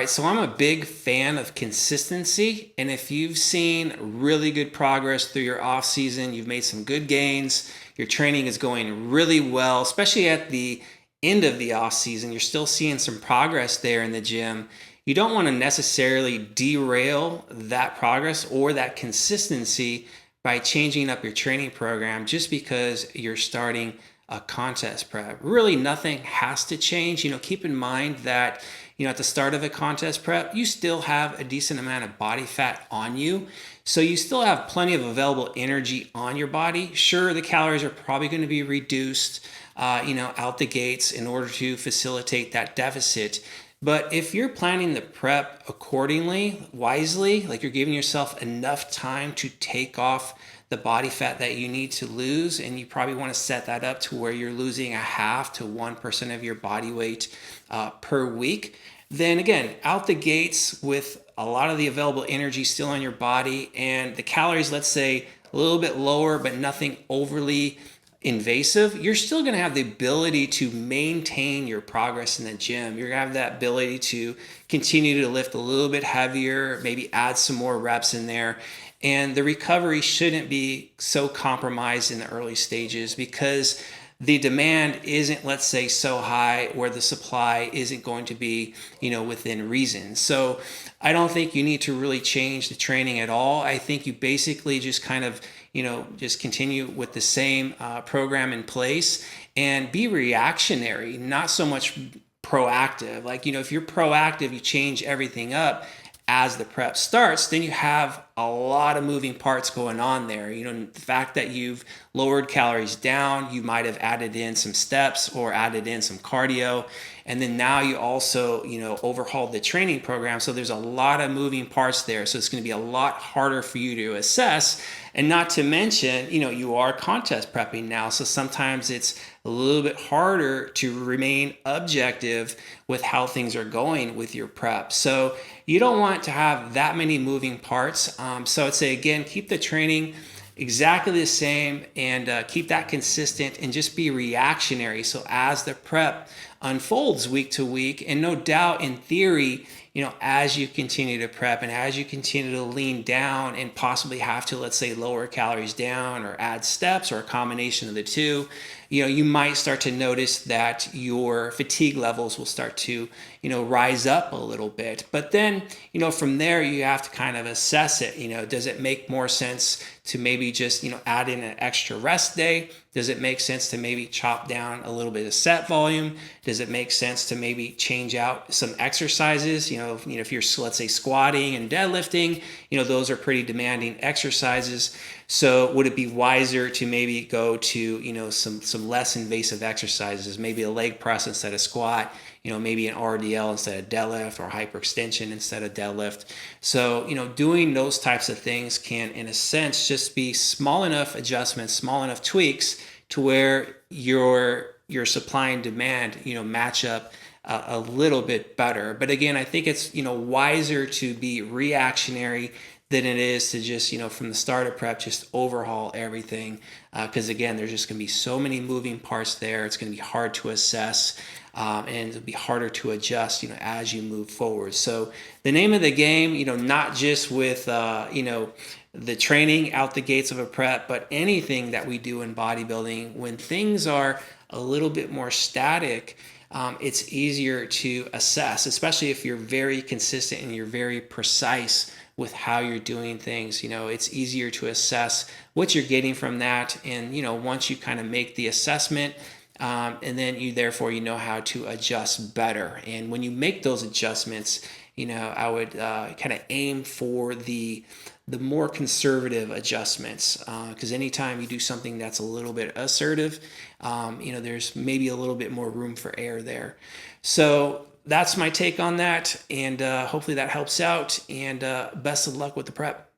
Right, so I'm a big fan of consistency, and if you've seen really good progress through your off season, you've made some good gains, your training is going really well, especially at the end of the off season, you're still seeing some progress there in the gym. You don't want to necessarily derail that progress or that consistency by changing up your training program just because you're starting a contest prep. Really, nothing has to change. Keep in mind that at the start of a contest prep, you still have a decent amount of body fat on you. So you still have plenty of available energy on your body. Sure, the calories are probably going to be reduced, out the gates in order to facilitate that deficit. But if you're planning the prep accordingly, wisely, like you're giving yourself enough time to take off the body fat that you need to lose, and you probably want to set that up to where you're losing a half to 1% of your body weight per week, then again, out the gates with a lot of the available energy still on your body and the calories, let's say a little bit lower, but nothing overly invasive, you're still going to have the ability to maintain your progress in the gym. You're going to have that ability to continue to lift a little bit heavier, maybe add some more reps in there. And the recovery shouldn't be so compromised in the early stages because the demand isn't, let's say, so high where the supply isn't going to be, within reason. So I don't think you need to really change the training at all. I think you basically just kind of, just continue with the same program in place and be reactionary, not so much proactive. Like, if you're proactive, you change everything up as the prep starts, then you have a lot of moving parts going on there. The fact that you've lowered calories down, you might have added in some steps or added in some cardio. And then now you also, overhauled the training program. So there's a lot of moving parts there. So it's going to be a lot harder for you to assess. And not to mention, you are contest prepping now. So sometimes it's a little bit harder to remain objective with how things are going with your prep. So you don't want to have that many moving parts. So I'd say, again, keep the training exactly the same and keep that consistent and just be reactionary. So as the prep unfolds week to week, and no doubt in theory, as you continue to prep and as you continue to lean down and possibly have to, let's say, lower calories down or add steps or a combination of the two, you might start to notice that your fatigue levels will start to, rise up a little bit. But then, from there, you have to kind of assess it. Does it make more sense to maybe just, add in an extra rest day? Does it make sense to maybe chop down a little bit of set volume? Does it make sense to maybe change out some exercises? If you're, let's say, squatting and deadlifting, those are pretty demanding exercises. So would it be wiser to maybe go to, some less invasive exercises, maybe a leg press instead of squat, maybe an RDL instead of deadlift or hyperextension instead of deadlift. So, doing those types of things can, in a sense, just be small enough adjustments, small enough tweaks to where your supply and demand, match up a little bit better. But again, I think it's, wiser to be reactionary than it is to just, from the start of prep, just overhaul everything. Because again, there's just going to be so many moving parts there. It's going to be hard to assess and it'll be harder to adjust, as you move forward. So the name of the game, not just with, the training out the gates of a prep, but anything that we do in bodybuilding, when things are a little bit more static, it's easier to assess, especially if you're very consistent and you're very precise with how you're doing things. It's easier to assess what you're getting from that. And, once you kind of make the assessment, and then you therefore, how to adjust better. And when you make those adjustments, I would kind of aim for the more conservative adjustments, because anytime you do something that's a little bit assertive, there's maybe a little bit more room for error there. So that's my take on that, and hopefully that helps out, and best of luck with the prep.